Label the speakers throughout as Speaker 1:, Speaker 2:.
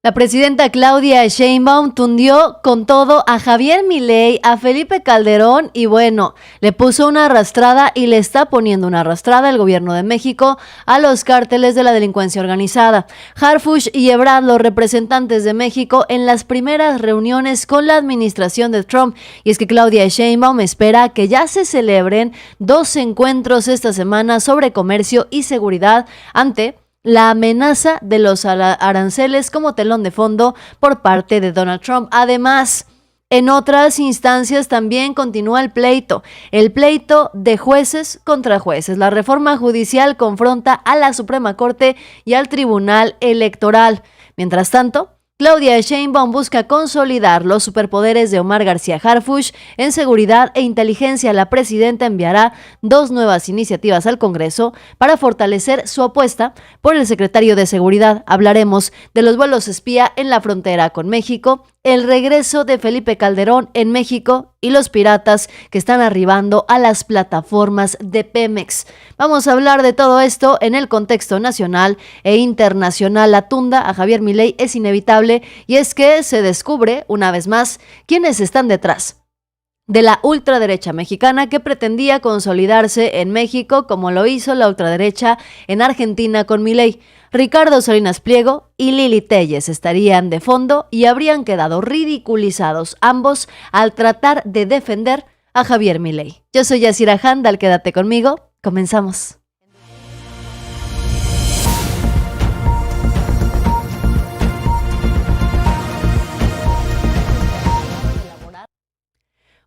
Speaker 1: La presidenta Claudia Sheinbaum tundió con todo a Javier Milei, a Felipe Calderón y bueno, le puso una arrastrada y le está poniendo una arrastrada el gobierno de México a los cárteles de la delincuencia organizada. Harfuch y Ebrard, los representantes de México en las primeras reuniones con la administración de Trump. Y es que Claudia Sheinbaum espera que ya se celebren 2 encuentros esta semana sobre comercio y seguridad ante la amenaza de los aranceles como telón de fondo por parte de Donald Trump. Además, en otras instancias también continúa el pleito de jueces contra jueces. La reforma judicial confronta a la Suprema Corte y al Tribunal Electoral. Mientras tanto, Claudia Sheinbaum busca consolidar los superpoderes de Omar García Harfuch en seguridad e inteligencia. La presidenta enviará 2 nuevas iniciativas al Congreso para fortalecer su apuesta por el secretario de Seguridad. Hablaremos de los vuelos espía en la frontera con México, el regreso de Felipe Calderón en México y los piratas que están arribando a las plataformas de Pemex. Vamos a hablar de todo esto en el contexto nacional e internacional. La tunda a Javier Milei es inevitable y es que se descubre una vez más quiénes están detrás de la ultraderecha mexicana que pretendía consolidarse en México como lo hizo la ultraderecha en Argentina con Milei. Ricardo Salinas Pliego y Lili Téllez estarían de fondo y habrían quedado ridiculizados ambos al tratar de defender a Javier Milei. Yo soy Yasira Handal, quédate conmigo, comenzamos.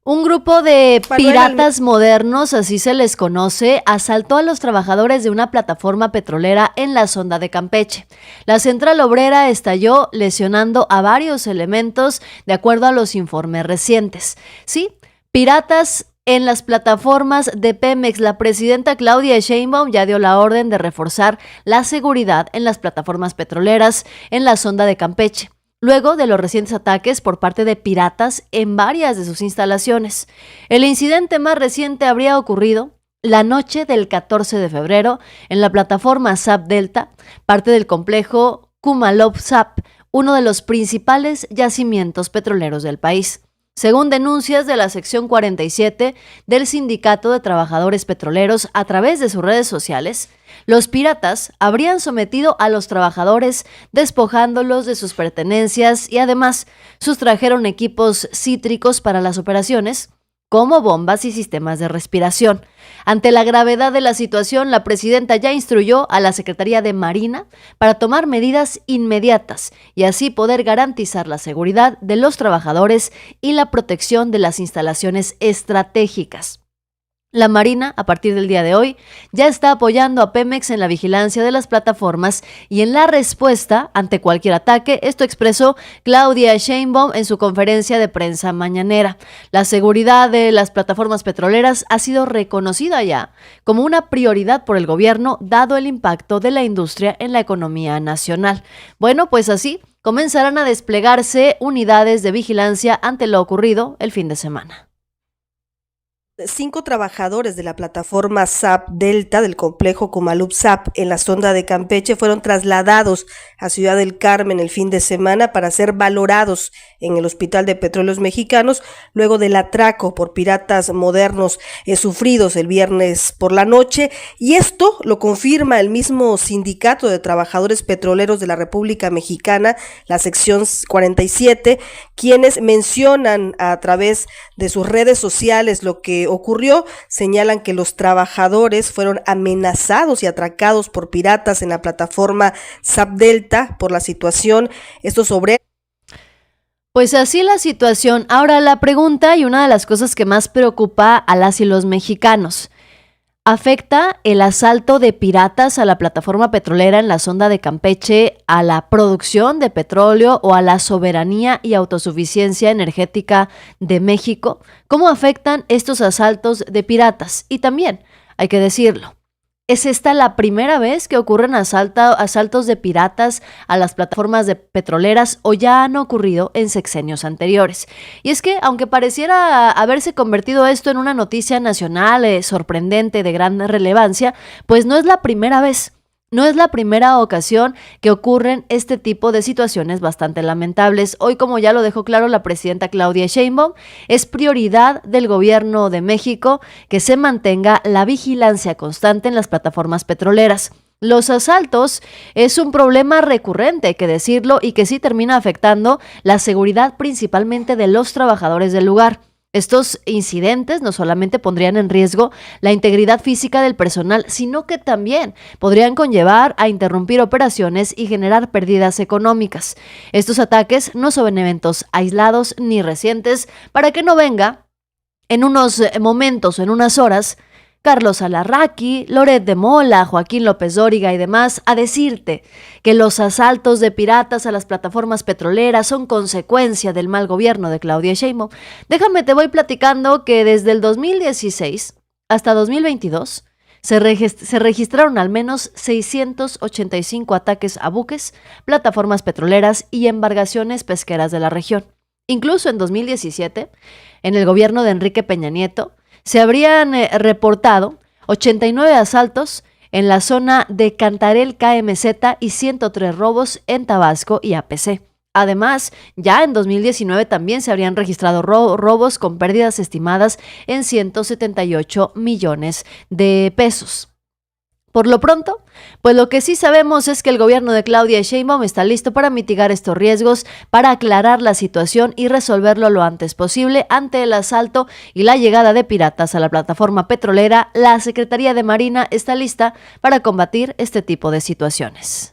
Speaker 1: Un grupo de piratas modernos, así se les conoce, asaltó a los trabajadores de una plataforma petrolera en la sonda de Campeche. La central obrera estalló, lesionando a varios elementos, de acuerdo a los informes recientes. Sí, piratas en las plataformas de Pemex. La presidenta Claudia Sheinbaum ya dio la orden de reforzar la seguridad en las plataformas petroleras en la sonda de Campeche, luego de los recientes ataques por parte de piratas en varias de sus instalaciones. El incidente más reciente habría ocurrido la noche del 14 de febrero en la plataforma SAP Delta, parte del complejo Kumalov-SAP, uno de los principales yacimientos petroleros del país. Según denuncias de la sección 47 del Sindicato de Trabajadores Petroleros a través de sus redes sociales, los piratas habrían sometido a los trabajadores despojándolos de sus pertenencias y además sustrajeron equipos cítricos para las operaciones, como bombas y sistemas de respiración. Ante la gravedad de la situación, la presidenta ya instruyó a la Secretaría de Marina para tomar medidas inmediatas y así poder garantizar la seguridad de los trabajadores y la protección de las instalaciones estratégicas. La Marina, a partir del día de hoy, ya está apoyando a Pemex en la vigilancia de las plataformas y en la respuesta ante cualquier ataque. Esto expresó Claudia Sheinbaum en su conferencia de prensa mañanera. La seguridad de las plataformas petroleras ha sido reconocida ya como una prioridad por el gobierno, dado el impacto de la industria en la economía nacional. Bueno, pues así comenzarán a desplegarse unidades de vigilancia ante lo ocurrido el fin de semana.
Speaker 2: 5 trabajadores de la plataforma SAP Delta del complejo Kumalov-SAP en la sonda de Campeche fueron trasladados a Ciudad del Carmen el fin de semana para ser valorados en el Hospital de Petróleos Mexicanos luego del atraco por piratas modernos sufridos el viernes por la noche, y esto lo confirma el mismo Sindicato de Trabajadores Petroleros de la República Mexicana, la sección 47, quienes mencionan a través de sus redes sociales lo que ocurrió. Señalan que los trabajadores fueron amenazados y atracados por piratas en la plataforma SAP Delta por la situación. Estos obreros.
Speaker 1: Pues así la situación. Ahora la pregunta y una de las cosas que más preocupa a las y los mexicanos: ¿afecta el asalto de piratas a la plataforma petrolera en la sonda de Campeche a la producción de petróleo o a la soberanía y autosuficiencia energética de México? ¿Cómo afectan estos asaltos de piratas? Y también, hay que decirlo, ¿es esta la primera vez que ocurren asaltos de piratas a las plataformas de petroleras o ya han ocurrido en sexenios anteriores? Y es que, aunque pareciera haberse convertido esto en una noticia nacional sorprendente de gran relevancia, pues no es la primera vez. No es la primera ocasión que ocurren este tipo de situaciones bastante lamentables. Hoy, como ya lo dejó claro la presidenta Claudia Sheinbaum, es prioridad del gobierno de México que se mantenga la vigilancia constante en las plataformas petroleras. Los asaltos es un problema recurrente, hay que decirlo, y que sí termina afectando la seguridad principalmente de los trabajadores del lugar. Estos incidentes no solamente pondrían en riesgo la integridad física del personal, sino que también podrían conllevar a interrumpir operaciones y generar pérdidas económicas. Estos ataques no son eventos aislados ni recientes, para que no venga en unos momentos o en unas horas Carlos Alarraqui, Loret de Mola, Joaquín López Dóriga y demás a decirte que los asaltos de piratas a las plataformas petroleras son consecuencia del mal gobierno de Claudia Sheinbaum. Déjame, te voy platicando que desde el 2016 hasta 2022 se registraron al menos 685 ataques a buques, plataformas petroleras y embarcaciones pesqueras de la región. Incluso en 2017, en el gobierno de Enrique Peña Nieto, se habrían reportado 89 asaltos en la zona de Cantarell KMZ y 103 robos en Tabasco y APC. Además, ya en 2019 también se habrían registrado robos con pérdidas estimadas en 178 millones de pesos. Por lo pronto, pues lo que sí sabemos es que el gobierno de Claudia Sheinbaum está listo para mitigar estos riesgos, para aclarar la situación y resolverlo lo antes posible. Ante el asalto y la llegada de piratas a la plataforma petrolera, la Secretaría de Marina está lista para combatir este tipo de situaciones.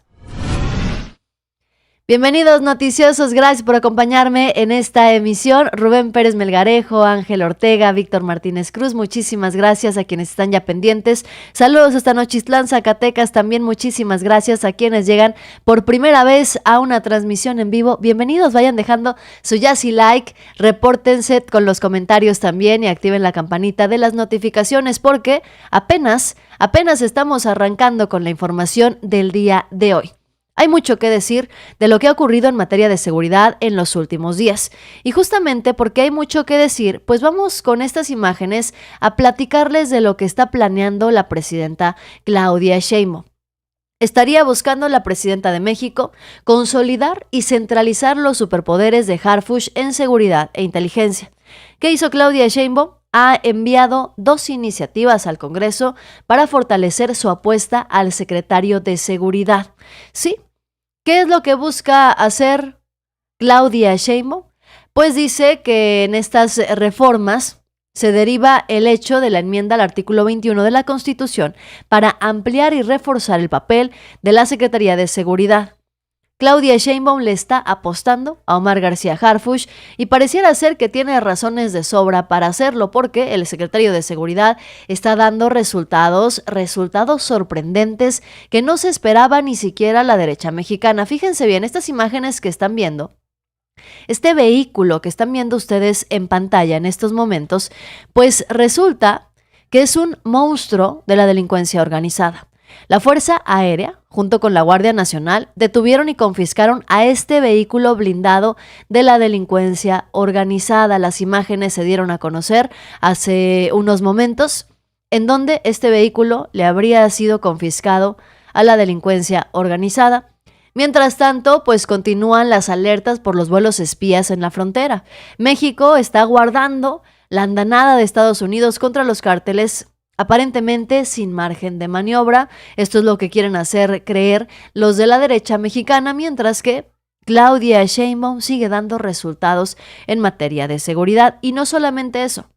Speaker 1: Bienvenidos noticiosos, gracias por acompañarme en esta emisión. Rubén Pérez Melgarejo, Ángel Ortega, Víctor Martínez Cruz, muchísimas gracias a quienes están ya pendientes. Saludos hasta Nochistlán, Zacatecas, también muchísimas gracias a quienes llegan por primera vez a una transmisión en vivo. Bienvenidos, vayan dejando su like, repórtense con los comentarios también y activen la campanita de las notificaciones porque apenas estamos arrancando con la información del día de hoy. Hay mucho que decir de lo que ha ocurrido en materia de seguridad en los últimos días. Y justamente porque hay mucho que decir, pues vamos con estas imágenes a platicarles de lo que está planeando la presidenta Claudia Sheinbaum. Estaría buscando la presidenta de México consolidar y centralizar los superpoderes de Harfush en seguridad e inteligencia. ¿Qué hizo Claudia Sheinbaum? Ha enviado 2 iniciativas al Congreso para fortalecer su apuesta al secretario de Seguridad. Sí, ¿qué es lo que busca hacer Claudia Sheinbaum? Pues dice que en estas reformas se deriva el hecho de la enmienda al artículo 21 de la Constitución para ampliar y reforzar el papel de la Secretaría de Seguridad. Claudia Sheinbaum le está apostando a Omar García Harfuch y pareciera ser que tiene razones de sobra para hacerlo porque el secretario de Seguridad está dando resultados sorprendentes que no se esperaba ni siquiera la derecha mexicana. Fíjense bien, estas imágenes que están viendo, este vehículo que están viendo ustedes en pantalla en estos momentos, pues resulta que es un monstruo de la delincuencia organizada. La Fuerza Aérea, junto con la Guardia Nacional, detuvieron y confiscaron a este vehículo blindado de la delincuencia organizada. Las imágenes se dieron a conocer hace unos momentos, en donde este vehículo le habría sido confiscado a la delincuencia organizada. Mientras tanto, pues continúan las alertas por los vuelos espías en la frontera. México está guardando la andanada de Estados Unidos contra los cárteles aparentemente sin margen de maniobra. Esto es lo que quieren hacer creer los de la derecha mexicana, mientras que Claudia Sheinbaum sigue dando resultados en materia de seguridad. Y no solamente eso,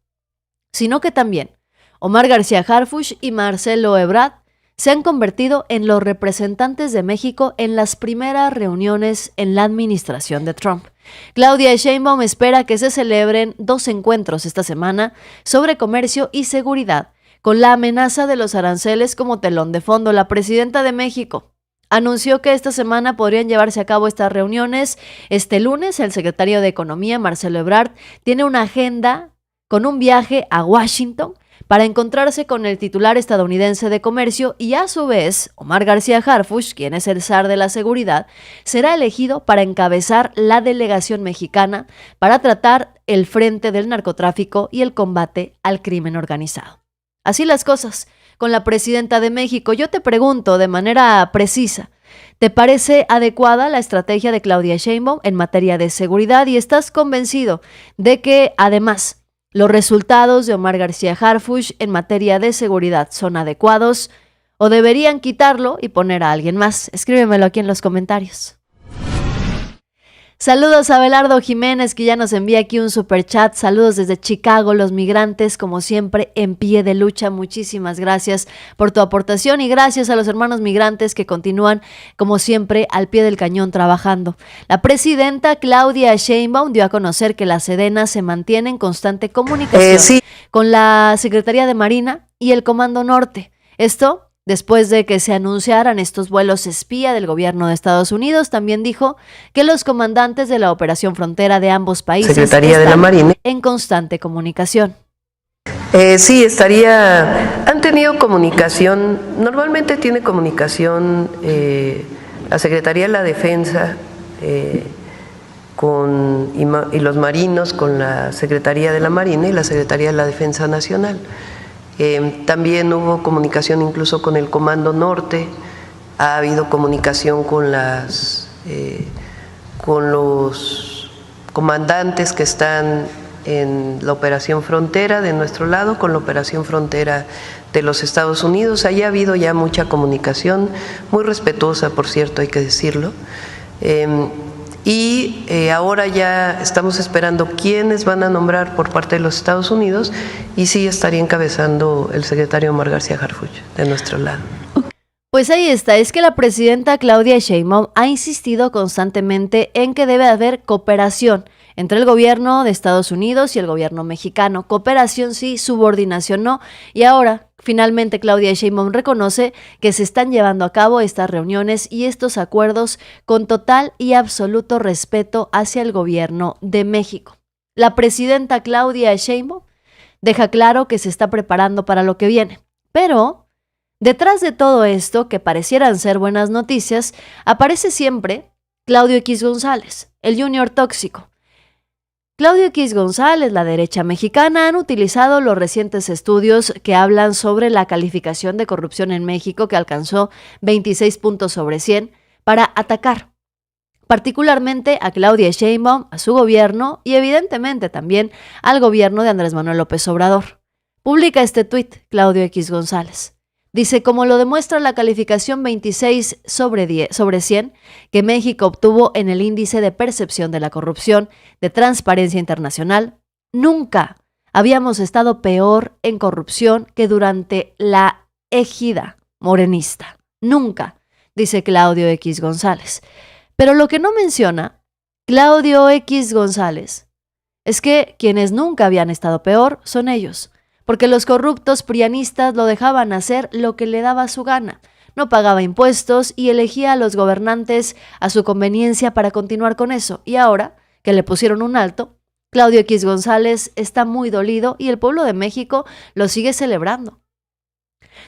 Speaker 1: sino que también Omar García Harfuch y Marcelo Ebrard se han convertido en los representantes de México en las primeras reuniones en la administración de Trump. Claudia Sheinbaum espera que se celebren 2 encuentros esta semana sobre comercio y seguridad, con la amenaza de los aranceles como telón de fondo. La presidenta de México anunció que esta semana podrían llevarse a cabo estas reuniones. Este lunes, el secretario de Economía, Marcelo Ebrard, tiene una agenda con un viaje a Washington para encontrarse con el titular estadounidense de Comercio y a su vez, Omar García Harfuch, quien es el zar de la seguridad, será elegido para encabezar la delegación mexicana para tratar el frente del narcotráfico y el combate al crimen organizado. Así las cosas, con la presidenta de México. Yo te pregunto de manera precisa, ¿te parece adecuada la estrategia de Claudia Sheinbaum en materia de seguridad y estás convencido de que además los resultados de Omar García Harfuch en materia de seguridad son adecuados o deberían quitarlo y poner a alguien más? Escríbemelo aquí en los comentarios. Saludos a Abelardo Jiménez, que ya nos envía aquí un superchat. Saludos desde Chicago, los migrantes, como siempre, en pie de lucha. Muchísimas gracias por tu aportación y gracias a los hermanos migrantes que continúan, como siempre, al pie del cañón trabajando. La presidenta Claudia Sheinbaum dio a conocer que la Sedena se mantiene en constante comunicación con la Secretaría de Marina y el Comando Norte. Esto después de que se anunciaran estos vuelos espía del gobierno de Estados Unidos. También dijo que los comandantes de la Operación Frontera de ambos países
Speaker 3: Secretaría de la Marina
Speaker 1: en constante comunicación.
Speaker 3: Han tenido comunicación, normalmente tiene comunicación la Secretaría de la Defensa y los marinos con la Secretaría de la Marina y la Secretaría de la Defensa Nacional. También hubo comunicación incluso con el Comando Norte, ha habido comunicación con los comandantes que están en la Operación Frontera de nuestro lado, con la Operación Frontera de los Estados Unidos. Allí ha habido ya mucha comunicación, muy respetuosa, por cierto, hay que decirlo. Ahora ya estamos esperando quiénes van a nombrar por parte de los Estados Unidos y sí estaría encabezando el secretario Omar García Harfuch de nuestro lado.
Speaker 1: Pues ahí está, es que la presidenta Claudia Sheinbaum ha insistido constantemente en que debe haber cooperación entre el gobierno de Estados Unidos y el gobierno mexicano. Cooperación sí, subordinación no. Y ahora, finalmente, Claudia Sheinbaum reconoce que se están llevando a cabo estas reuniones y estos acuerdos con total y absoluto respeto hacia el gobierno de México. La presidenta Claudia Sheinbaum deja claro que se está preparando para lo que viene. Pero detrás de todo esto, que parecieran ser buenas noticias, aparece siempre Claudio X González, el Junior tóxico. Claudio X González, la derecha mexicana, han utilizado los recientes estudios que hablan sobre la calificación de corrupción en México, que alcanzó 26 puntos sobre 100, para atacar particularmente a Claudia Sheinbaum, a su gobierno y evidentemente también al gobierno de Andrés Manuel López Obrador. Publica este tuit Claudio X González. Dice, como lo demuestra la calificación 26 sobre 100 que México obtuvo en el índice de percepción de la corrupción de Transparencia Internacional, nunca habíamos estado peor en corrupción que durante la égida morenista. Nunca, dice Claudio X González. Pero lo que no menciona Claudio X González es que quienes nunca habían estado peor son ellos. Porque los corruptos prianistas lo dejaban hacer lo que le daba su gana. No pagaba impuestos y elegía a los gobernantes a su conveniencia para continuar con eso. Y ahora que le pusieron un alto, Claudio X González está muy dolido y el pueblo de México lo sigue celebrando.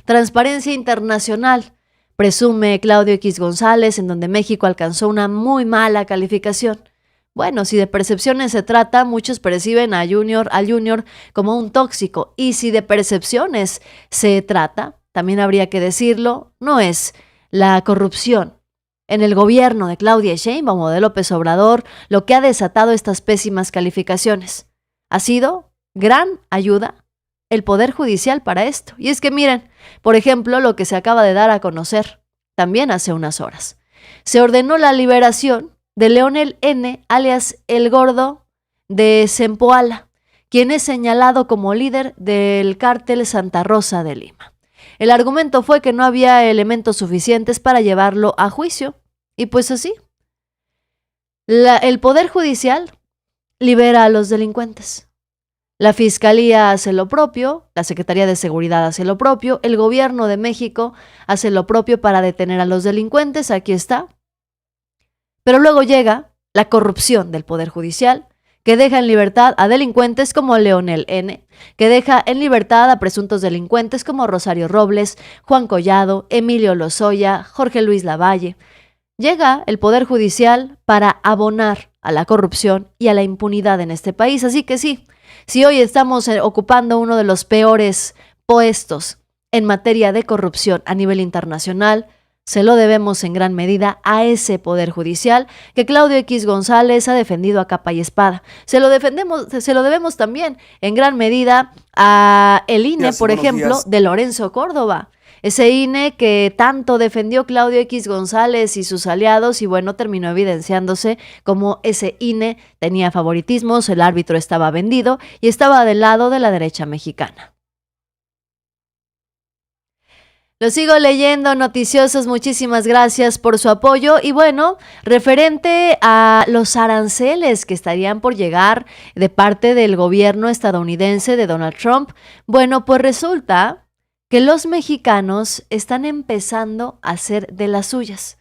Speaker 1: Transparencia Internacional, presume Claudio X González, en donde México alcanzó una muy mala calificación. Bueno, si de percepciones se trata, muchos perciben al Junior como un tóxico. Y si de percepciones se trata, también habría que decirlo, no es la corrupción en el gobierno de Claudia Sheinbaum o de López Obrador lo que ha desatado estas pésimas calificaciones. Ha sido gran ayuda el Poder Judicial para esto. Y es que miren, por ejemplo, lo que se acaba de dar a conocer también hace unas horas. Se ordenó la liberación de Leonel N., alias El Gordo de Zempoala, quien es señalado como líder del cártel Santa Rosa de Lima. El argumento fue que no había elementos suficientes para llevarlo a juicio, y pues así. El Poder Judicial libera a los delincuentes. La Fiscalía hace lo propio, la Secretaría de Seguridad hace lo propio, el Gobierno de México hace lo propio para detener a los delincuentes, aquí está. Pero luego llega la corrupción del Poder Judicial, que deja en libertad a delincuentes como Leonel N., que deja en libertad a presuntos delincuentes como Rosario Robles, Juan Collado, Emilio Lozoya, Jorge Luis Lavalle. Llega el Poder Judicial para abonar a la corrupción y a la impunidad en este país. Así que sí, si hoy estamos ocupando uno de los peores puestos en materia de corrupción a nivel internacional se lo debemos en gran medida a ese poder judicial que Claudio X González ha defendido a capa y espada. Se lo debemos también en gran medida a el INE, por ejemplo, de Lorenzo Córdoba. Ese INE que tanto defendió Claudio X González y sus aliados y bueno, terminó evidenciándose como ese INE tenía favoritismos, el árbitro estaba vendido y estaba del lado de la derecha mexicana. Lo sigo leyendo, noticiosos, muchísimas gracias por su apoyo. Y bueno, referente a los aranceles que estarían por llegar de parte del gobierno estadounidense de Donald Trump, bueno, pues resulta que los mexicanos están empezando a hacer de las suyas.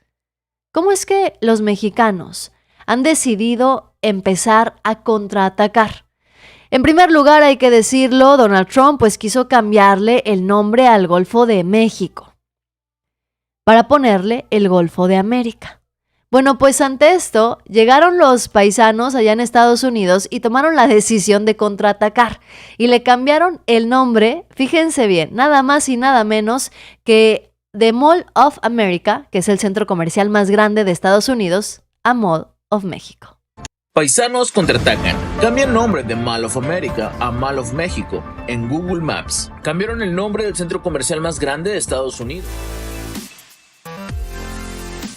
Speaker 1: ¿Cómo es que los mexicanos han decidido empezar a contraatacar? En primer lugar, hay que decirlo, Donald Trump pues quiso cambiarle el nombre al Golfo de México para ponerle el Golfo de América. Bueno, pues ante esto llegaron los paisanos allá en Estados Unidos y tomaron la decisión de contraatacar y le cambiaron el nombre, fíjense bien, nada más y nada menos que de Mall of America, que es el centro comercial más grande de Estados Unidos, a Mall of México.
Speaker 4: Paisanos contraatacan. Cambian nombre de Mall of America a Mall of México en Google Maps. Cambiaron el nombre del centro comercial más grande de Estados Unidos,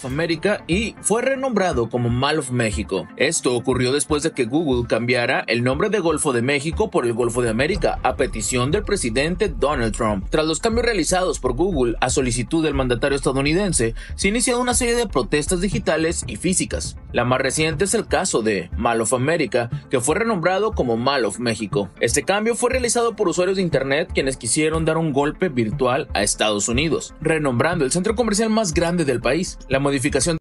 Speaker 4: América, y fue renombrado como Mall of México. Esto ocurrió después de que Google cambiara el nombre de Golfo de México por el Golfo de América a petición del presidente Donald Trump. Tras los cambios realizados por Google a solicitud del mandatario estadounidense, se ha iniciado una serie de protestas digitales y físicas. La más reciente es el caso de Mall of America, que fue renombrado como Mall of México. Este cambio fue realizado por usuarios de internet quienes quisieron dar un golpe virtual a Estados Unidos, renombrando el centro comercial más grande del país. La modificación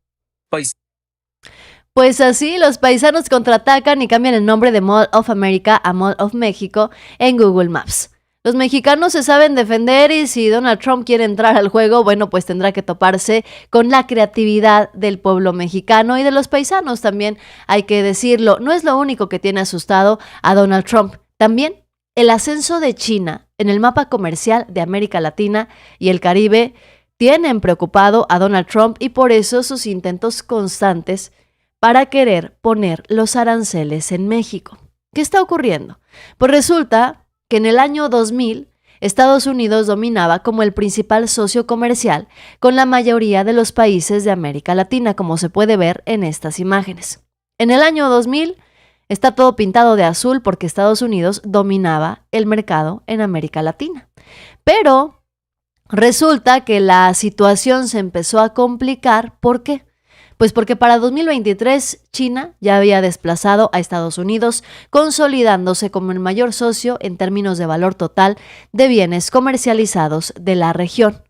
Speaker 1: Pues así, los paisanos contraatacan y cambian el nombre de Mall of America a Mall of México en Google Maps. Los mexicanos se saben defender y si Donald Trump quiere entrar al juego, bueno, pues tendrá que toparse con la creatividad del pueblo mexicano y de los paisanos también, hay que decirlo. No es lo único que tiene asustado a Donald Trump. También el ascenso de China en el mapa comercial de América Latina y el Caribe tienen preocupado a Donald Trump y por eso sus intentos constantes para querer poner los aranceles en México. ¿Qué está ocurriendo? Pues resulta que en el año 2000, Estados Unidos dominaba como el principal socio comercial con la mayoría de los países de América Latina, como se puede ver en estas imágenes. En el año 2000 está todo pintado de azul porque Estados Unidos dominaba el mercado en América Latina. Pero resulta que la situación se empezó a complicar. ¿Por qué? Pues porque para 2023 China ya había desplazado a Estados Unidos, consolidándose como el mayor socio en términos de valor total de bienes comercializados de la región.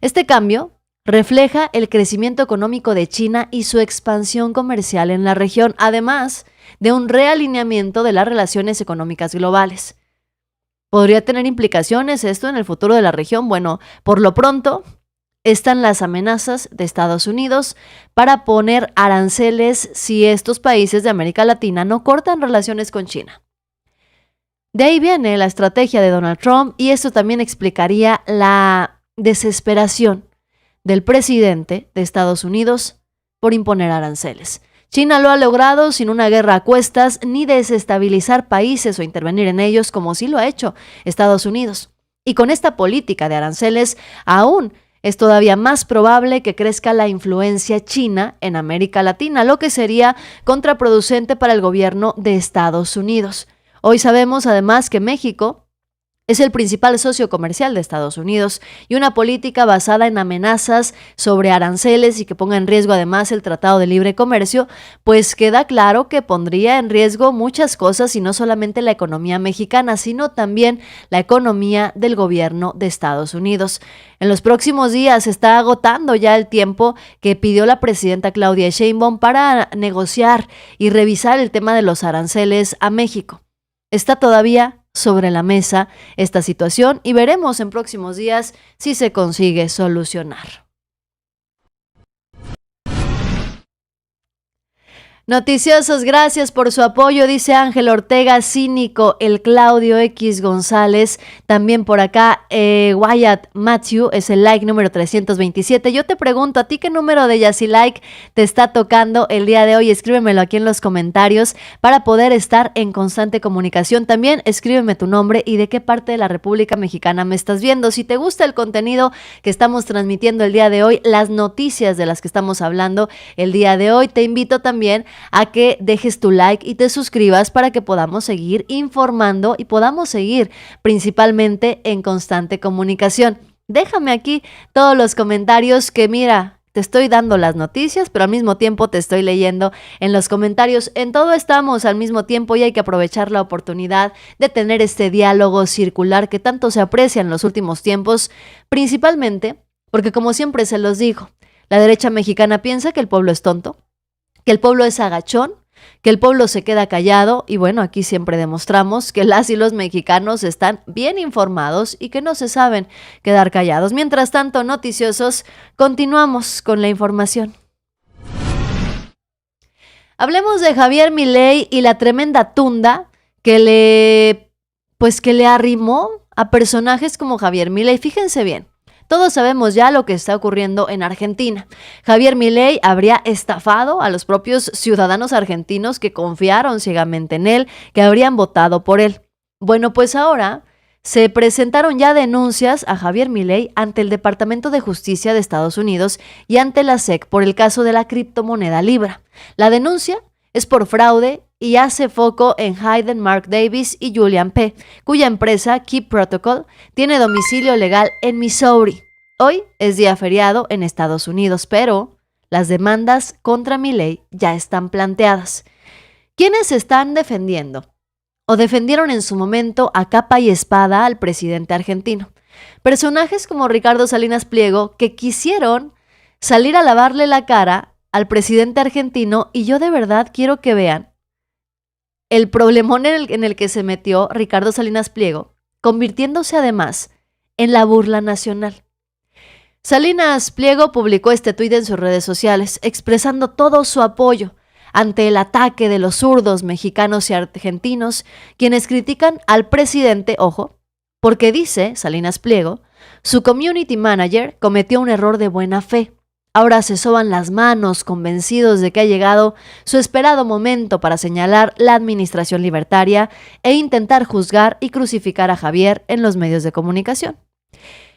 Speaker 1: Este cambio refleja el crecimiento económico de China y su expansión comercial en la región, además de un realineamiento de las relaciones económicas globales. ¿Podría tener implicaciones esto en el futuro de la región? Bueno, por lo pronto están las amenazas de Estados Unidos para poner aranceles si estos países de América Latina no cortan relaciones con China. De ahí viene la estrategia de Donald Trump y esto también explicaría la desesperación del presidente de Estados Unidos por imponer aranceles. China lo ha logrado sin una guerra a cuestas ni desestabilizar países o intervenir en ellos como sí lo ha hecho Estados Unidos. Y con esta política de aranceles aún es todavía más probable que crezca la influencia china en América Latina, lo que sería contraproducente para el gobierno de Estados Unidos. Hoy sabemos además que México es el principal socio comercial de Estados Unidos y una política basada en amenazas sobre aranceles y que ponga en riesgo además el Tratado de Libre Comercio, pues queda claro que pondría en riesgo muchas cosas y no solamente la economía mexicana, sino también la economía del gobierno de Estados Unidos. En los próximos días se está agotando ya el tiempo que pidió la presidenta Claudia Sheinbaum para negociar y revisar el tema de los aranceles a México. Está todavía sobre la mesa esta situación y veremos en próximos días si se consigue solucionar. Noticiosos, gracias por su apoyo, dice Ángel Ortega, cínico, el Claudio X González, también por acá, Wyatt Matthew, es el like número 327. Yo te pregunto, ¿a ti qué número de Yassi Like te está tocando el día de hoy? Escríbemelo aquí en los comentarios para poder estar en constante comunicación. También escríbeme tu nombre y de qué parte de la República Mexicana me estás viendo. Si te gusta el contenido que estamos transmitiendo el día de hoy, las noticias de las que estamos hablando el día de hoy, te invito también a que dejes tu like y te suscribas para que podamos seguir informando y podamos seguir principalmente en constante comunicación. Déjame aquí todos los comentarios que mira, te estoy dando las noticias, pero al mismo tiempo te estoy leyendo en los comentarios. En todo estamos al mismo tiempo y hay que aprovechar la oportunidad de tener este diálogo circular que tanto se aprecia en los últimos tiempos, principalmente porque, como siempre se los digo, la derecha mexicana piensa que el pueblo es tonto, que el pueblo es agachón, que el pueblo se queda callado y bueno, aquí siempre demostramos que las y los mexicanos están bien informados y que no se saben quedar callados. Mientras tanto, noticiosos, continuamos con la información. Hablemos de Javier Milei y la tremenda tunda que le arrimó a personajes como Javier Milei. Fíjense bien. Todos sabemos ya lo que está ocurriendo en Argentina. Javier Milei habría estafado a los propios ciudadanos argentinos que confiaron ciegamente en él, que habrían votado por él. Bueno, pues ahora se presentaron ya denuncias a Javier Milei ante el Departamento de Justicia de Estados Unidos y ante la SEC por el caso de la criptomoneda Libra. La denuncia es por fraude y hace foco en Hayden Mark Davis y Julian P., cuya empresa Keep Protocol tiene domicilio legal en Missouri. Hoy es día feriado en Estados Unidos, pero las demandas contra Milei ya están planteadas. ¿Quiénes están defendiendo o defendieron en su momento a capa y espada al presidente argentino? Personajes como Ricardo Salinas Pliego que quisieron salir a lavarle la cara al presidente argentino, y yo de verdad quiero que vean el problemón en el que se metió Ricardo Salinas Pliego, convirtiéndose además en la burla nacional. Salinas Pliego publicó este tuit en sus redes sociales, expresando todo su apoyo ante el ataque de los zurdos mexicanos y argentinos, quienes critican al presidente, ojo, porque dice Salinas Pliego, su community manager cometió un error de buena fe. Ahora se soban las manos, convencidos de que ha llegado su esperado momento para señalar la administración libertaria e intentar juzgar y crucificar a Javier en los medios de comunicación.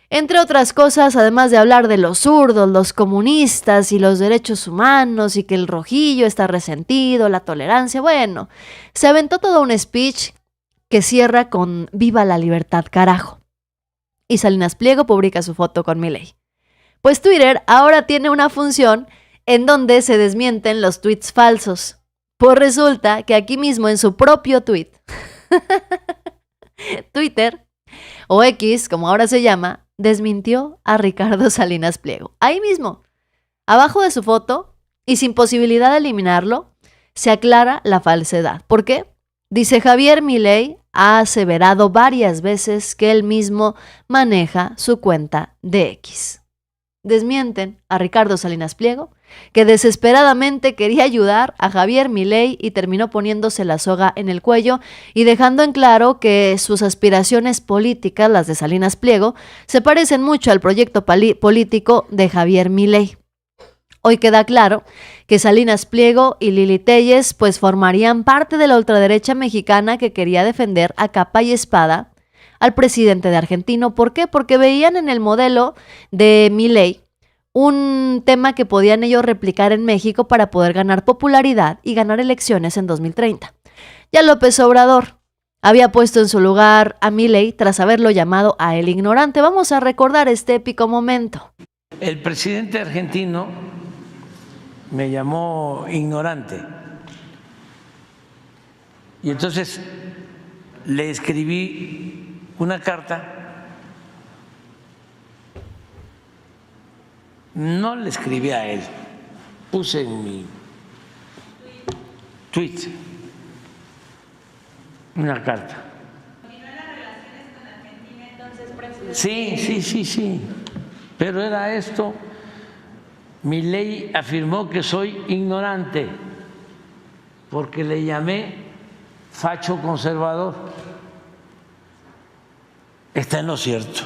Speaker 1: Entre otras cosas, además de hablar de los zurdos, los comunistas y los derechos humanos y que el rojillo está resentido, la tolerancia, bueno, se aventó todo un speech que cierra con "Viva la libertad, carajo". Y Salinas Pliego publica su foto con Milei. Pues Twitter ahora tiene una función en donde se desmienten los tweets falsos. Pues resulta que aquí mismo en su propio tweet, Twitter, o X, como ahora se llama, desmintió a Ricardo Salinas Pliego. Ahí mismo, abajo de su foto, y sin posibilidad de eliminarlo, se aclara la falsedad. ¿Por qué? Dice: Javier Milei ha aseverado varias veces que él mismo maneja su cuenta de X. Desmienten a Ricardo Salinas Pliego, que desesperadamente quería ayudar a Javier Milei y terminó poniéndose la soga en el cuello y dejando en claro que sus aspiraciones políticas, las de Salinas Pliego, se parecen mucho al proyecto político de Javier Milei. Hoy queda claro que Salinas Pliego y Lili Téllez pues formarían parte de la ultraderecha mexicana que quería defender a capa y espada al presidente de Argentina. ¿Por qué? Porque veían en el modelo de Milei un tema que podían ellos replicar en México para poder ganar popularidad y ganar elecciones en 2030. Ya López Obrador había puesto en su lugar a Milei tras haberlo llamado a él ignorante. Vamos a recordar este épico momento.
Speaker 5: El presidente argentino me llamó ignorante y entonces le escribí una carta. No le escribí a él, puse en mi tweet una carta. ¿Continúan las relaciones con Argentina entonces, presidente? Sí, pero era esto: Milei afirmó que soy ignorante porque le llamé facho conservador. Está en lo cierto.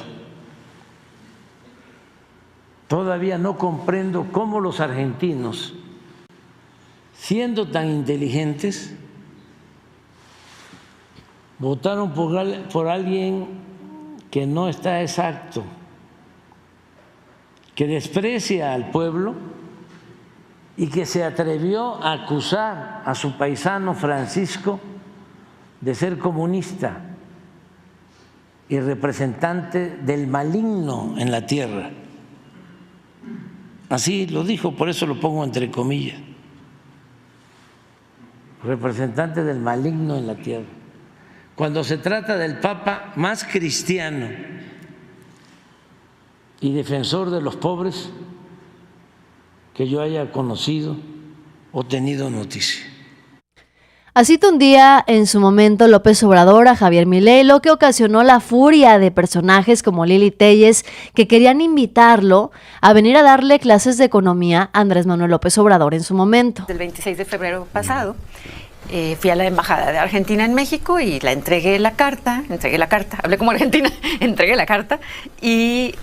Speaker 5: Todavía no comprendo cómo los argentinos, siendo tan inteligentes, votaron por alguien que no está exacto, que desprecia al pueblo y que se atrevió a acusar a su paisano Francisco de ser comunista y representante del maligno en la tierra. Así lo dijo, por eso lo pongo entre comillas. Representante del maligno en la tierra. Cuando se trata del Papa más cristiano y defensor de los pobres que yo haya conocido o tenido noticia.
Speaker 1: Así tundía en su momento López Obrador a Javier Milei, lo que ocasionó la furia de personajes como Lili Téllez, que querían invitarlo a venir a darle clases de economía a Andrés Manuel López Obrador en su momento.
Speaker 6: El 26 de febrero pasado fui a la Embajada de Argentina en México y entregué la carta, hablé como argentina, entregué la carta y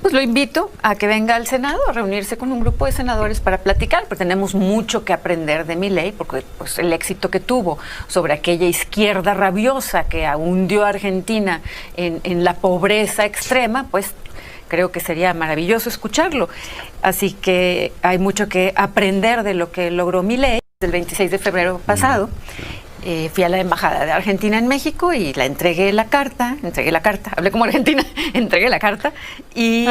Speaker 6: pues lo invito a que venga al Senado a reunirse con un grupo de senadores para platicar, porque tenemos mucho que aprender de Milei, porque pues, el éxito que tuvo sobre aquella izquierda rabiosa que hundió a Argentina en la pobreza extrema, pues creo que sería maravilloso escucharlo. Así que hay mucho que aprender de lo que logró Milei. El 26 de febrero pasado fui a la Embajada de Argentina en México y entregué la carta, hablé como argentina, entregué la carta y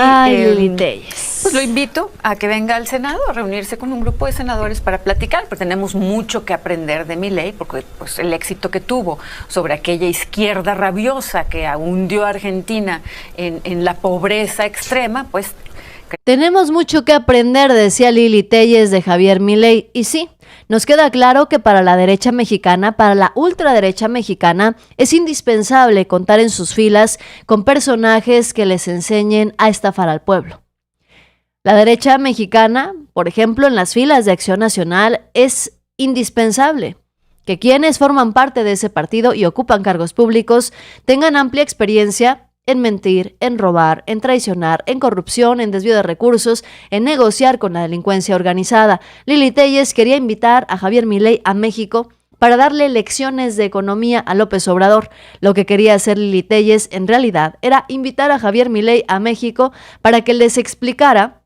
Speaker 6: pues lo invito a que venga al Senado a reunirse con un grupo de senadores para platicar, porque tenemos mucho que aprender de Milei, porque pues, el éxito que tuvo sobre aquella izquierda rabiosa que hundió a Argentina en la pobreza extrema, pues
Speaker 1: tenemos mucho que aprender, decía Lili Téllez de Javier Milei, y sí, nos queda claro que para la derecha mexicana, para la ultraderecha mexicana, es indispensable contar en sus filas con personajes que les enseñen a estafar al pueblo. La derecha mexicana, por ejemplo, en las filas de Acción Nacional, es indispensable que quienes forman parte de ese partido y ocupan cargos públicos tengan amplia experiencia en mentir, en robar, en traicionar, en corrupción, en desvío de recursos, en negociar con la delincuencia organizada. Lili Téllez quería invitar a Javier Milei a México para darle lecciones de economía a López Obrador. Lo que quería hacer Lili Téllez en realidad era invitar a Javier Milei a México para que les explicara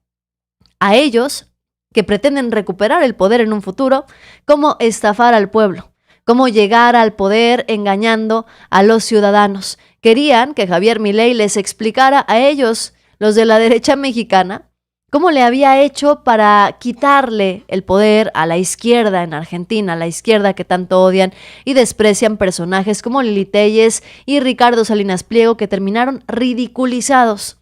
Speaker 1: a ellos que pretenden recuperar el poder en un futuro, cómo estafar al pueblo, cómo llegar al poder engañando a los ciudadanos. Querían que Javier Milei les explicara a ellos, los de la derecha mexicana, cómo le había hecho para quitarle el poder a la izquierda en Argentina, la izquierda que tanto odian y desprecian personajes como Lili Téllez y Ricardo Salinas Pliego, que terminaron ridiculizados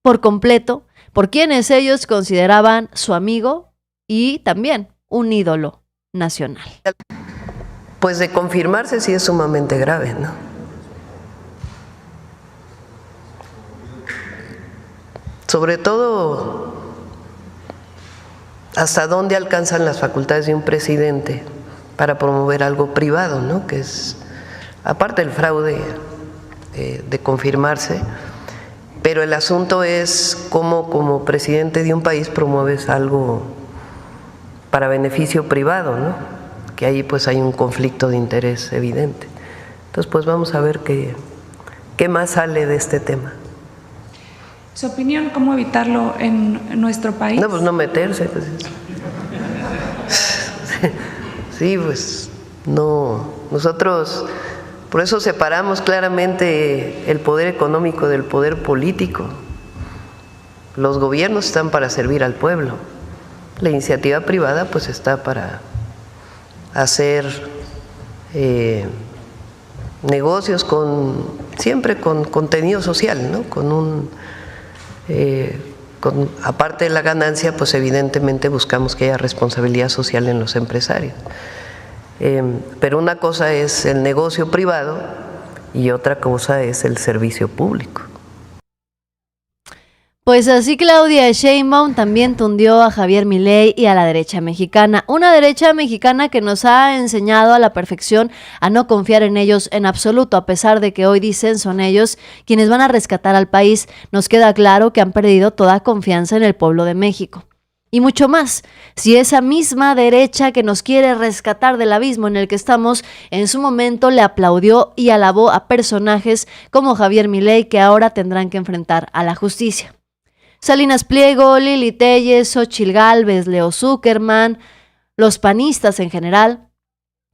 Speaker 1: por completo por quienes ellos consideraban su amigo y también un ídolo nacional.
Speaker 3: Pues de confirmarse sí es sumamente grave, ¿no? Sobre todo, hasta dónde alcanzan las facultades de un presidente para promover algo privado, ¿no? Que es, aparte del fraude de confirmarse, pero el asunto es cómo como presidente de un país promueves algo para beneficio privado, ¿no? Que ahí pues hay un conflicto de interés evidente. Entonces pues vamos a ver qué más sale de este tema.
Speaker 7: ¿Su opinión cómo evitarlo en nuestro país?
Speaker 3: No, pues no meterse. Pues. Sí, pues no. Nosotros por eso separamos claramente el poder económico del poder político. Los gobiernos están para servir al pueblo. La iniciativa privada pues está para hacer negocios siempre con contenido social, ¿no? Aparte de la ganancia, pues evidentemente buscamos que haya responsabilidad social en los empresarios. Pero una cosa es el negocio privado y otra cosa es el servicio público.
Speaker 1: Pues así Claudia Sheinbaum también tundió a Javier Milei y a la derecha mexicana. Una derecha mexicana que nos ha enseñado a la perfección a no confiar en ellos en absoluto, a pesar de que hoy dicen son ellos quienes van a rescatar al país. Nos queda claro que han perdido toda confianza en el pueblo de México. Y mucho más, si esa misma derecha que nos quiere rescatar del abismo en el que estamos, en su momento le aplaudió y alabó a personajes como Javier Milei, que ahora tendrán que enfrentar a la justicia. Salinas Pliego, Lili Téllez, Xóchitl Gálvez, Leo Zuckerman, los panistas en general,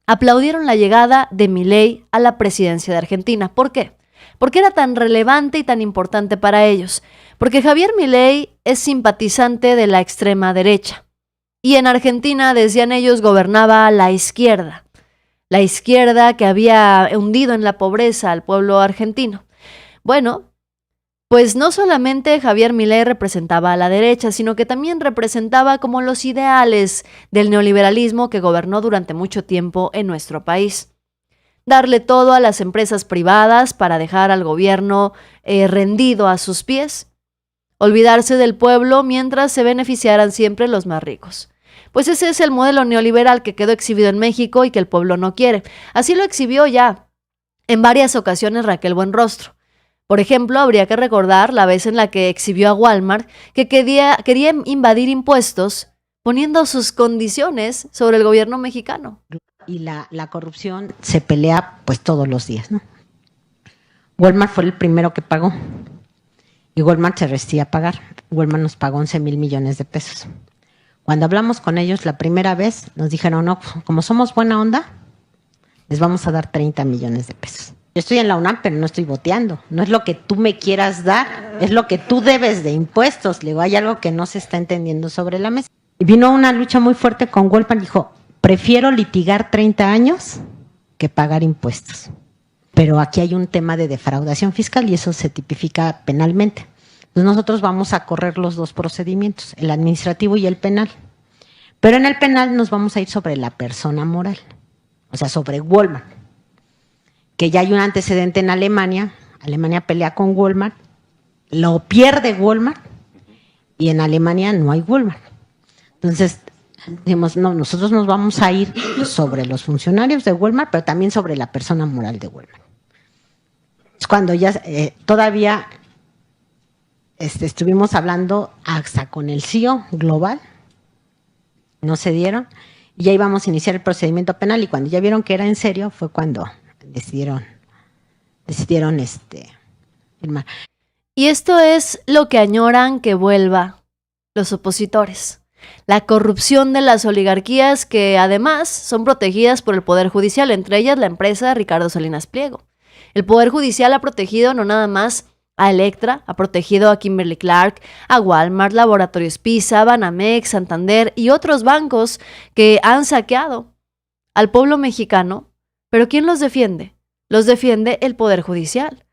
Speaker 1: aplaudieron la llegada de Milei a la presidencia de Argentina. ¿Por qué? Porque era tan relevante y tan importante para ellos. Porque Javier Milei es simpatizante de la extrema derecha. Y en Argentina, decían ellos, gobernaba la izquierda. La izquierda que había hundido en la pobreza al pueblo argentino. Bueno, pues no solamente Javier Milei representaba a la derecha, sino que también representaba como los ideales del neoliberalismo que gobernó durante mucho tiempo en nuestro país. Darle todo a las empresas privadas para dejar al gobierno rendido a sus pies. Olvidarse del pueblo mientras se beneficiaran siempre los más ricos. Pues ese es el modelo neoliberal que quedó exhibido en México y que el pueblo no quiere. Así lo exhibió ya en varias ocasiones Raquel Buenrostro. Por ejemplo, habría que recordar la vez en la que exhibió a Walmart que quería invadir impuestos poniendo sus condiciones sobre el gobierno mexicano.
Speaker 8: Y la corrupción se pelea pues todos los días, ¿no? Walmart fue el primero que pagó y Walmart se resistía a pagar. Walmart nos pagó 11,000 millones de pesos. Cuando hablamos con ellos la primera vez nos dijeron, no, como somos buena onda, les vamos a dar 30 millones de pesos. Yo estoy en la UNAM, pero no estoy boteando. No es lo que tú me quieras dar, es lo que tú debes de impuestos. Le digo, hay algo que no se está entendiendo sobre la mesa. Y vino una lucha muy fuerte con Walmart, dijo, prefiero litigar 30 años que pagar impuestos. Pero aquí hay un tema de defraudación fiscal y eso se tipifica penalmente. Entonces nosotros vamos a correr los dos procedimientos, el administrativo y el penal. Pero en el penal nos vamos a ir sobre la persona moral, o sea, sobre Walmart. Que ya hay un antecedente en Alemania. Alemania pelea con Walmart, lo pierde Walmart y en Alemania no hay Walmart. Entonces, dijimos, no, nosotros nos vamos a ir sobre los funcionarios de Walmart, pero también sobre la persona moral de Walmart. Es cuando ya todavía estuvimos hablando hasta con el CEO global, no se dieron, y ya íbamos a iniciar el procedimiento penal, y cuando ya vieron que era en serio, fue cuando decidieron firmar.
Speaker 1: Y esto es lo que añoran que vuelva los opositores. La corrupción de las oligarquías que además son protegidas por el Poder Judicial, entre ellas la empresa Ricardo Salinas Pliego. El Poder Judicial ha protegido no nada más a Electra, ha protegido a Kimberly Clark, a Walmart, Laboratorios PISA, Banamex, Santander y otros bancos que han saqueado al pueblo mexicano. ¿Pero quién los defiende? Los defiende el Poder Judicial.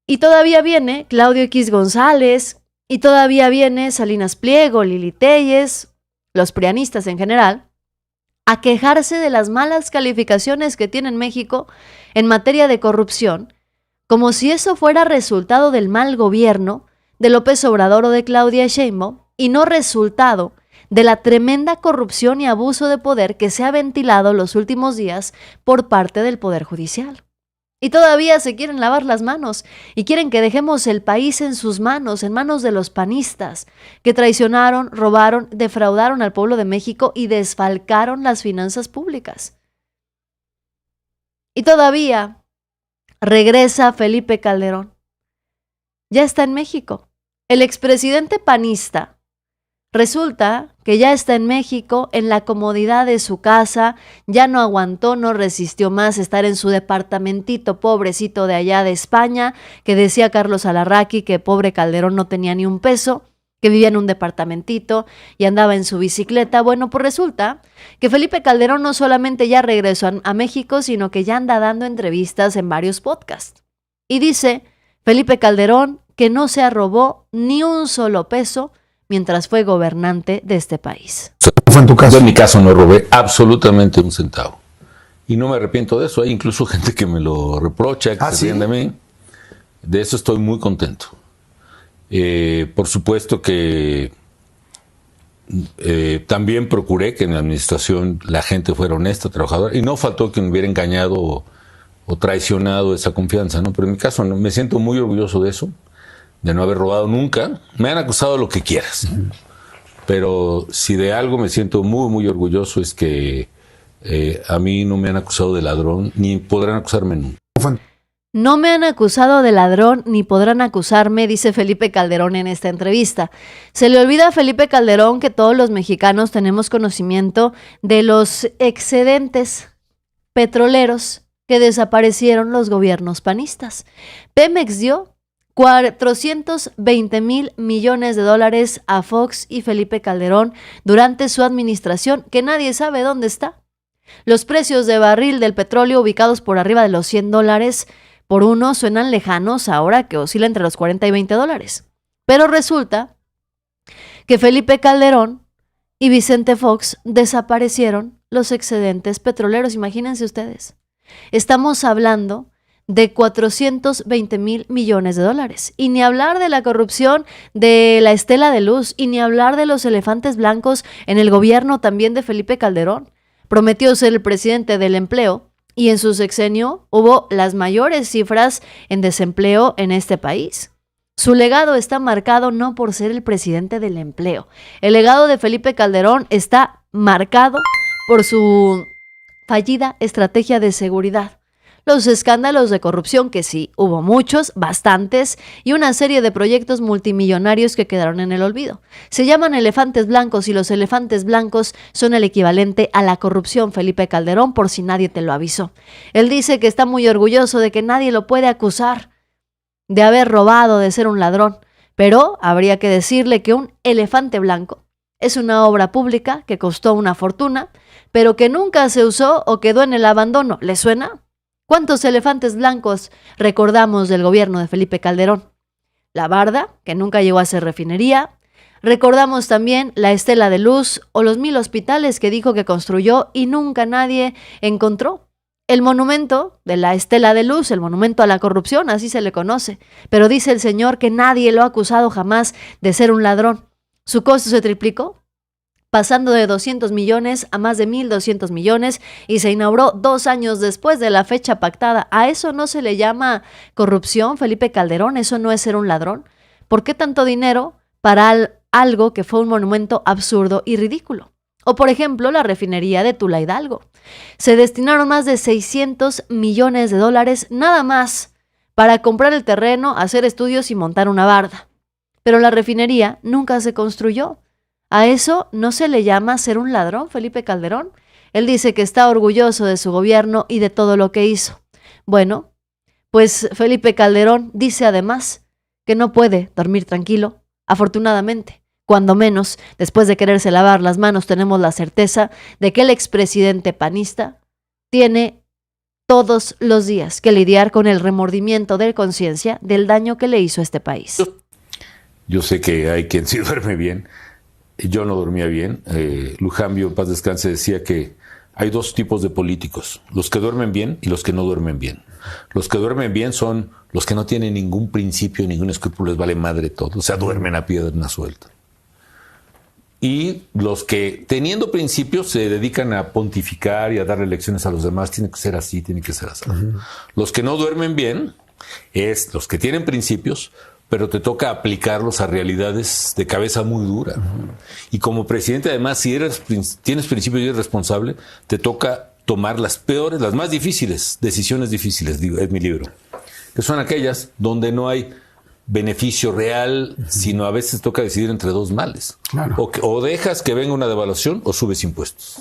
Speaker 1: Y todavía viene Claudio X González, y todavía viene Salinas Pliego, Lili Téllez, los prianistas en general, a quejarse de las malas calificaciones que tiene México en materia de corrupción, como si eso fuera resultado del mal gobierno de López Obrador o de Claudia Sheinbaum, y no resultado de la tremenda corrupción y abuso de poder que se ha ventilado los últimos días por parte del Poder Judicial. Y todavía se quieren lavar las manos y quieren que dejemos el país en sus manos, en manos de los panistas, que traicionaron, robaron, defraudaron al pueblo de México y desfalcaron las finanzas públicas. Y todavía regresa Felipe Calderón. Ya está en México. El expresidente panista resulta que ya está en México, en la comodidad de su casa, ya no aguantó, no resistió más estar en su departamentito pobrecito de allá de España, que decía Carlos Alarraqui que pobre Calderón no tenía ni un peso, que vivía en un departamentito y andaba en su bicicleta. Bueno, pues resulta que Felipe Calderón no solamente ya regresó a México, sino que ya anda dando entrevistas en varios podcasts. Y dice Felipe Calderón que no se robó ni un solo peso mientras fue gobernante de este país.
Speaker 9: ¿Fue en tu caso?
Speaker 10: Yo en mi caso no robé absolutamente un centavo. Y no me arrepiento de eso. Hay incluso gente que me lo reprocha, que se ríen de mí. De eso estoy muy contento. Por supuesto que también procuré que en la administración la gente fuera honesta, trabajadora, y no faltó quien me hubiera engañado o traicionado esa confianza, ¿no? Pero en mi caso no, me siento muy orgulloso de eso, de no haber robado nunca. Me han acusado de lo que quieras, pero si de algo me siento muy, muy orgulloso es que a mí no me han acusado de ladrón, ni podrán acusarme nunca.
Speaker 1: No me han acusado de ladrón ni podrán acusarme, dice Felipe Calderón en esta entrevista. Se le olvida a Felipe Calderón que todos los mexicanos tenemos conocimiento de los excedentes petroleros que desaparecieron los gobiernos panistas. Pemex dio 420,000 millones de dólares a Fox y Felipe Calderón durante su administración, que nadie sabe dónde está. Los precios de barril del petróleo ubicados por arriba de los $100 por uno suenan lejanos ahora que oscila entre los 40 y 20 dólares. Pero resulta que Felipe Calderón y Vicente Fox desaparecieron los excedentes petroleros. Imagínense ustedes. Estamos hablando de 420,000 millones de dólares. Y ni hablar de la corrupción de la Estela de Luz, y ni hablar de los elefantes blancos en el gobierno también de Felipe Calderón. Prometió ser el presidente del empleo, y en su sexenio hubo las mayores cifras en desempleo en este país. Su legado está marcado no por ser el presidente del empleo. El legado de Felipe Calderón está marcado por su fallida estrategia de seguridad. Los escándalos de corrupción, que sí, hubo muchos, bastantes, y una serie de proyectos multimillonarios que quedaron en el olvido. Se llaman elefantes blancos y los elefantes blancos son el equivalente a la corrupción, Felipe Calderón, por si nadie te lo avisó. Él dice que está muy orgulloso de que nadie lo puede acusar de haber robado, de ser un ladrón, pero habría que decirle que un elefante blanco es una obra pública que costó una fortuna, pero que nunca se usó o quedó en el abandono. ¿Le suena? ¿Cuántos elefantes blancos recordamos del gobierno de Felipe Calderón? La Barda, que nunca llegó a ser refinería. Recordamos también la Estela de Luz o los 1,000 hospitales que dijo que construyó y nunca nadie encontró. El monumento de la Estela de Luz, el monumento a la corrupción, así se le conoce. Pero dice el señor que nadie lo ha acusado jamás de ser un ladrón. Su costo se triplicó, pasando de 200 millones a más de 1,200 millones, y se inauguró 2 años después de la fecha pactada. ¿A eso no se le llama corrupción, Felipe Calderón? ¿Eso no es ser un ladrón? ¿Por qué tanto dinero para algo que fue un monumento absurdo y ridículo? O, por ejemplo, la refinería de Tula Hidalgo. Se destinaron más de 600 millones de dólares nada más para comprar el terreno, hacer estudios y montar una barda. Pero la refinería nunca se construyó. ¿A eso no se le llama ser un ladrón, Felipe Calderón? Él dice que está orgulloso de su gobierno y de todo lo que hizo. Bueno, pues Felipe Calderón dice además que no puede dormir tranquilo, afortunadamente. Cuando menos, después de quererse lavar las manos, tenemos la certeza de que el expresidente panista tiene todos los días que lidiar con el remordimiento de conciencia del daño que le hizo a este país.
Speaker 10: Yo sé que hay quien sí duerme bien. Yo no dormía bien. Lujambio, en paz descanse, decía que hay 2 tipos de políticos: los que duermen bien y los que no duermen bien. Los que duermen bien son los que no tienen ningún principio, ningún escrúpulo, les vale madre todo, o sea, duermen a piedra suelta. Y los que, teniendo principios, se dedican a pontificar y a darle lecciones a los demás. Tiene que ser así, tiene que ser así. Los que no duermen bien es los que tienen principios, pero te toca aplicarlos a realidades de cabeza muy dura. Y como presidente, además, si tienes principios y eres responsable, te toca tomar las peores, las más difíciles, decisiones difíciles, digo, es mi libro, que son aquellas donde no hay beneficio real, sino a veces toca decidir entre 2 males. Claro. O dejas que venga una devaluación o subes impuestos.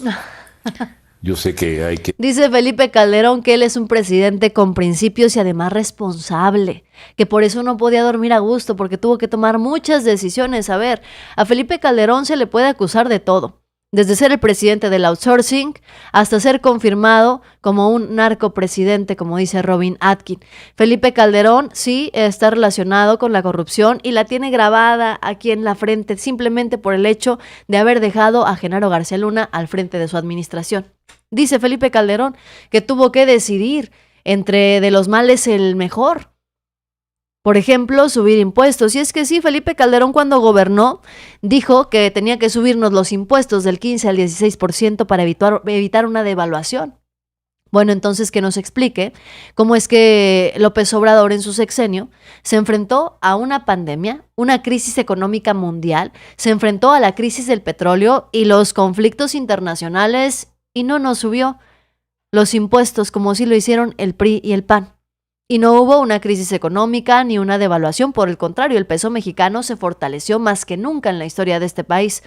Speaker 10: Yo sé que hay que...
Speaker 1: Dice Felipe Calderón que él es un presidente con principios y además responsable, que por eso no podía dormir a gusto, porque tuvo que tomar muchas decisiones. A ver, a Felipe Calderón se le puede acusar de todo, desde ser el presidente del outsourcing hasta ser confirmado como un narcopresidente, como dice Robin Atkin. Felipe Calderón sí está relacionado con la corrupción y la tiene grabada aquí en la frente simplemente por el hecho de haber dejado a Genaro García Luna al frente de su administración. Dice Felipe Calderón que tuvo que decidir entre de los males el mejor. Por ejemplo, subir impuestos. Y es que sí, Felipe Calderón cuando gobernó dijo que tenía que subirnos los impuestos del 15 al 16% para evitar una devaluación. Bueno, entonces que nos explique cómo es que López Obrador en su sexenio se enfrentó a una pandemia, una crisis económica mundial, se enfrentó a la crisis del petróleo y los conflictos internacionales y no nos subió los impuestos como sí lo hicieron el PRI y el PAN. Y no hubo una crisis económica ni una devaluación, por el contrario, el peso mexicano se fortaleció más que nunca en la historia de este país.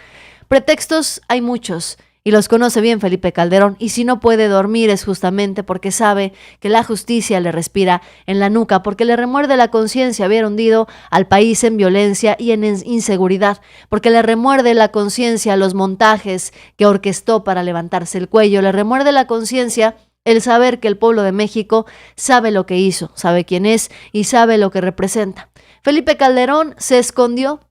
Speaker 1: Pretextos hay muchos y los conoce bien Felipe Calderón, y si no puede dormir es justamente porque sabe que la justicia le respira en la nuca, porque le remuerde la conciencia haber hundido al país en violencia y en inseguridad, porque le remuerde la conciencia los montajes que orquestó para levantarse el cuello, le remuerde la conciencia el saber que el pueblo de México sabe lo que hizo, sabe quién es y sabe lo que representa. Felipe Calderón se escondió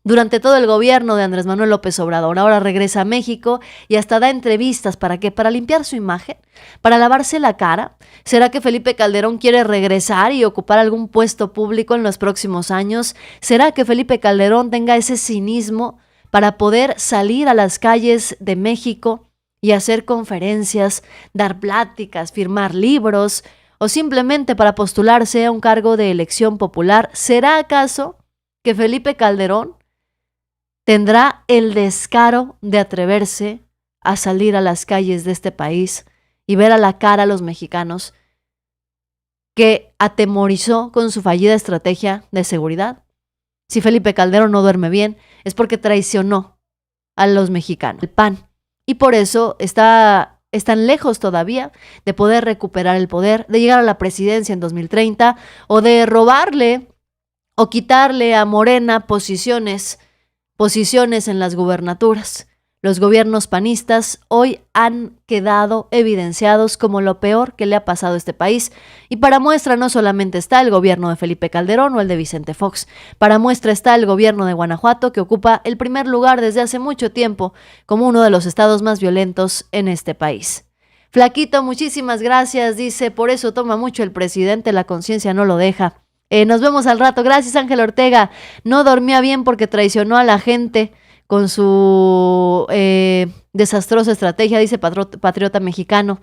Speaker 1: durante todo el gobierno de Andrés Manuel López Obrador. Ahora regresa a México y hasta da entrevistas. ¿Para qué? Para limpiar su imagen, para lavarse la cara. ¿Será que Felipe Calderón quiere regresar y ocupar algún puesto público en los próximos años? ¿Será que Felipe Calderón tenga ese cinismo para poder salir a las calles de México y hacer conferencias, dar pláticas, firmar libros o simplemente para postularse a un cargo de elección popular? ¿Será acaso que Felipe Calderón tendrá el descaro de atreverse a salir a las calles de este país y ver a la cara a los mexicanos que atemorizó con su fallida estrategia de seguridad? Si Felipe Calderón no duerme bien, es porque traicionó a los mexicanos, el PAN. Y por eso están lejos todavía de poder recuperar el poder, de llegar a la presidencia en 2030 o de robarle o quitarle a Morena posiciones en las gubernaturas. Los gobiernos panistas hoy han quedado evidenciados como lo peor que le ha pasado a este país. Y para muestra no solamente está el gobierno de Felipe Calderón o el de Vicente Fox. Para muestra está el gobierno de Guanajuato, que ocupa el primer lugar desde hace mucho tiempo como uno de los estados más violentos en este país. Flaquito, muchísimas gracias. Dice, por eso toma mucho el presidente, la conciencia no lo deja. Nos vemos al rato. Gracias, Ángel Ortega. No dormía bien porque traicionó a la gente con su desastrosa estrategia, dice Patriota Mexicano.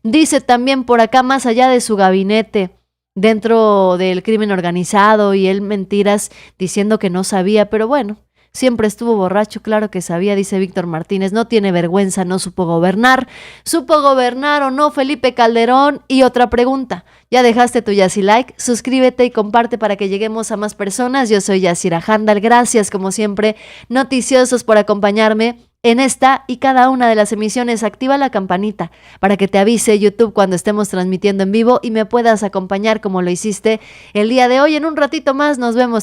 Speaker 1: Dice también por acá, más allá de su gabinete, dentro del crimen organizado, y él mentiras diciendo que no sabía, pero bueno, siempre estuvo borracho, claro que sabía, dice Víctor Martínez. No tiene vergüenza, no supo gobernar. ¿Supo gobernar o no Felipe Calderón? Y otra pregunta, ¿ya dejaste tu Yassi Like? Suscríbete y comparte para que lleguemos a más personas. Yo soy Yasira Handal, gracias como siempre, noticiosos, por acompañarme en esta y cada una de las emisiones. Activa la campanita para que te avise YouTube cuando estemos transmitiendo en vivo y me puedas acompañar como lo hiciste el día de hoy. En un ratito más nos vemos todos.